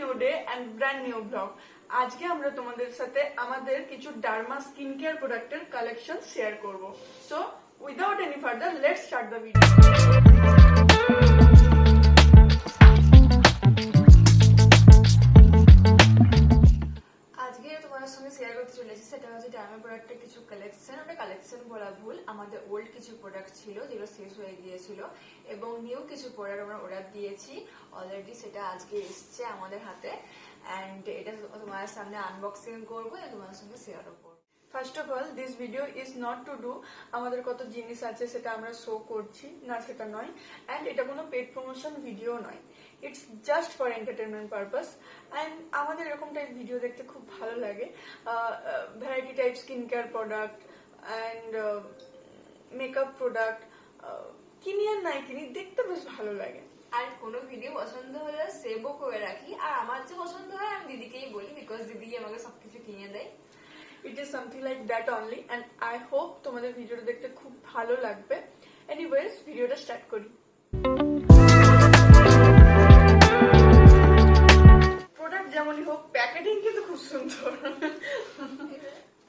New day and brand new blog. আজকে আমরা তোমাদের সাথে আমাদের কিছু ডার্মা স্কিন কেয়ার প্রোডাক্টের কালেকশন শেয়ার করব। So without any further let's start the video. আজকে তোমাদের সঙ্গে শেয়ার করতে চলেছি সেটা হচ্ছে ডার্মা প্রোডাক্টের কিছু কালেকশন। ওটা কালেকশন বলা ভুল, আমাদের ওল্ড কিছু প্রোডাক্ট ছিল যেগুলো শেষ হয়ে গিয়েছিল এবং নিউ কিছু প্রোডাক্ট আমরা অর্ডার দিয়েছি অলরেডি, সেটা আজকে এসছে আমাদের হাতে অ্যান্ড এটা তোমাদের সামনে আনবক্সিং করবো এবং তোমাদের সঙ্গে শেয়ারও করবো। First of all this video is not to do আমাদের কত জিনিস আছে সেটা আমরা শো করছি না, সেটা নয়। অ্যান্ড এটা কোনো পেড প্রমোশন ভিডিও নয়, it's just for entertainment purpose. And আমাদের এরকম টাইপ ভিডিও দেখতে খুব ভালো লাগে, variety type skin care product and makeup product কিনি আর নাই কিনি, দেখতে বেশ ভালো লাগে। আর কোনো ভিডিও পছন্দ হলে সেভও করে রাখি, আর আমার যে পছন্দ হয় আমি দিদিকেই বলি, বিকজ দিদি আমাকে সবকিছু কিনে দেয়। It is something like that only and I hope তোমাদের ভিডিওটা দেখতে খুব ভালো লাগবে। Anyways, ভিডিওটা স্টার্ট করি। প্রোডাক্ট যেমনই হোক, প্যাকেজিং কিন্তু খুব সুন্দর।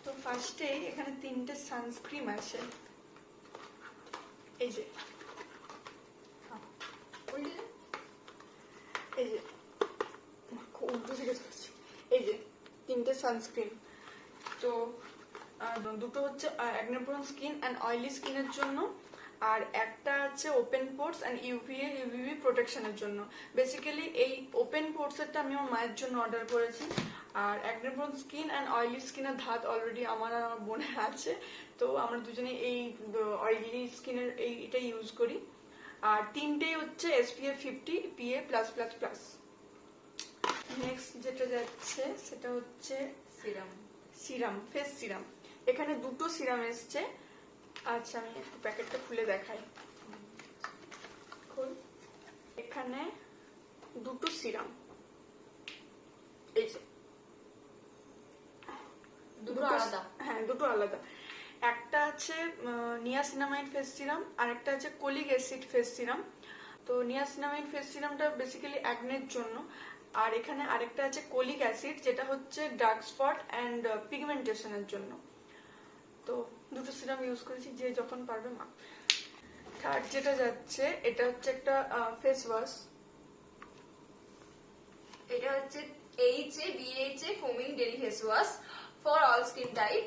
তো ফার্স্টেই এখানে তিনটে সানস্ক্রিন আছে, এই যে এই যে উল্টো দিকে ধরছি, এই যে তিনটে সানস্ক্রিন। তো দুটো হচ্ছে acne prone skin and oily স্কিনের জন্য, আর একটা আছে ওপেন পোর্স অ্যান্ড ইউভিবি প্রোটেকশনের জন্য। বেসিক্যালি এই ওপেন পোর্সেরটা আমি আমার মায়ের জন্য অর্ডার করেছি, আর acne prone skin and oily স্কিনের ধাত অলরেডি আমার আর আমার বোনের আছে, তো আমরা দুজনে এই অয়েলি স্কিনের এটা ইউজ করি। আর তিনটেই হচ্ছে SPF 50 PA+++। নেক্সট যেটা যাচ্ছে সেটা হচ্ছে সিরাম, ফেস সিরাম। এখানে দুটো সিরাম এসছে। আচ্ছা আমি একটু প্যাকেটটা খুলে দেখাই। এখানে দুটো সিরাম, এই যে দুটো আলাদা, হ্যাঁ দুটো আলাদা। একটা আছে নিয়াসিনামাইড ফেস সিরাম আর একটা আছে কোলিক অ্যাসিড ফেস সিরাম। তো নিয়াসিনামাইড ফেস সিরামটা বেসিক্যালি অ্যাকনের জন্য, আর এখানে আরেকটা আছে কোলিক অ্যাসিড যেটা হচ্ছে ডার্ক স্পট অ্যান্ড পিগমেন্টেশনের জন্য। তো দুটো সিরাম ইউজ করেছি, যে যখন পারবে মা। থার্ড যেটা যাচ্ছে এটা হচ্ছে একটা ফেস ওয়াশ। এটা হচ্ছে BHA ফোমিং daily face wash for all skin type.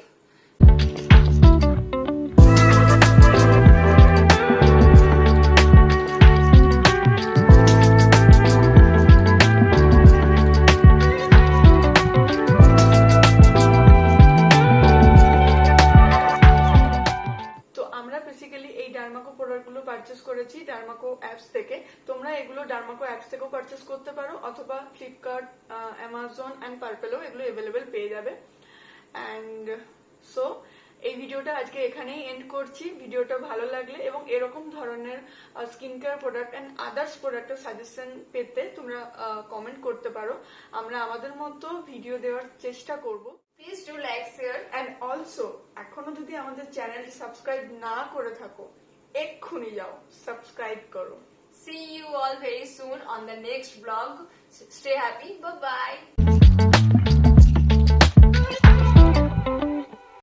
Purchase করেছি ডার্মাকো অ্যাপস থেকে। তোমরা এগুলো ডার্মাকো অ্যাপস থেকেও পারচেস করতে পারো, অথবা ফ্লিপকার্ট, অ্যামাজন অ্যান্ড পার্পেলেও এগুলো অ্যাভেলেবেল পেয়ে যাবে। অ্যান্ড সো এই ভিডিওটা আজকে এখানেই এন্ড করছি। ভিডিওটা ভালো লাগলে এবং এরকম ধরনের skin care product and others প্রোডাক্টের সাজেশন পেতে তোমরা কমেন্ট করতে পারো, আমরা আমাদের মতো ভিডিও দেওয়ার চেষ্টা করব। Please do like, share and also এখনো যদি আমাদের চ্যানেলটি সাবস্ক্রাইব না করে থাকো, এক্ষুনি যাও সাবস্ক্রাইব করো। See you all very soon on the next vlog. Stay happy. Bye bye.